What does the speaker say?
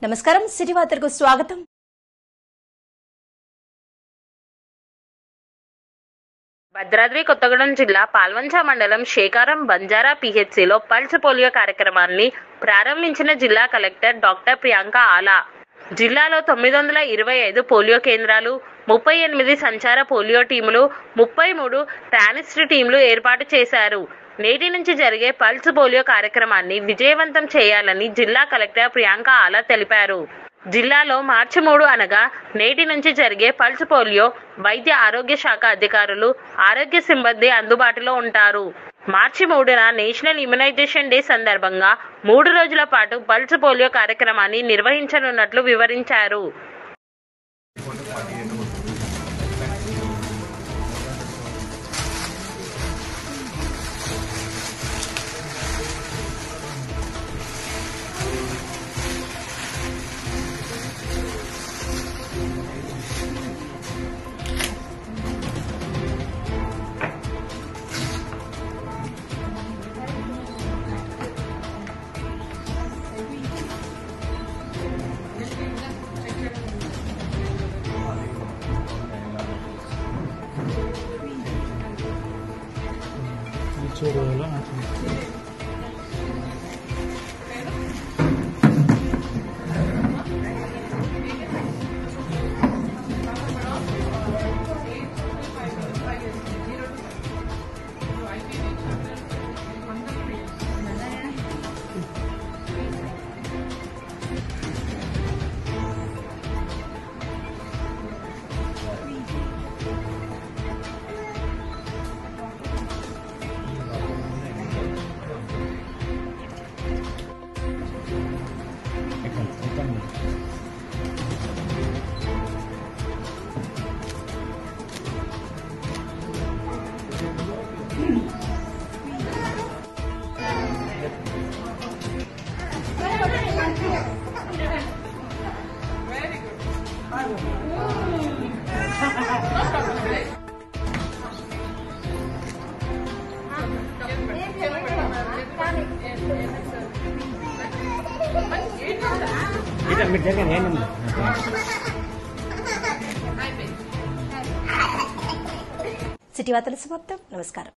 నమస్కారం, సిటీ వార్తలకు స్వాగతం. భద్రాద్రి కొత్తగూడెం జిల్లా పాల్వంచ మండలం శేఖారం బంజారా పిహెచ్సిలో పల్స్ పోలియో కార్యక్రమాన్ని ప్రారంభించిన జిల్లా కలెక్టర్ డాక్టర్ ప్రియాంక ఆలా. జిల్లాలో 925 పోలియో కేంద్రాలు, 38 సంచార పోలియో టీములు, 33 టానిస్ట్ టీంలు ఏర్పాటు చేశారు. నేటి నుంచి జరిగే పల్స్ పోలియో కార్యక్రమాన్ని విజయవంతం చేయాలని జిల్లా కలెక్టర్ ప్రియాంక ఆలా తెలిపారు. జిల్లాలో మార్చి 3 అనగా నేటి నుంచి జరిగే పల్స్ పోలియో వైద్య ఆరోగ్య శాఖ అధికారులు, ఆరోగ్య సిబ్బంది అందుబాటులో ఉంటారు. మార్చి 3న నేషనల్ ఇమ్యునైజేషన్ డే సందర్భంగా 3 రోజుల పాటు పల్స్ పోలియో కార్యక్రమాన్ని నిర్వహించనున్నట్లు వివరించారు. సిటీ వార్తల సమాప్తం. నమస్కారం.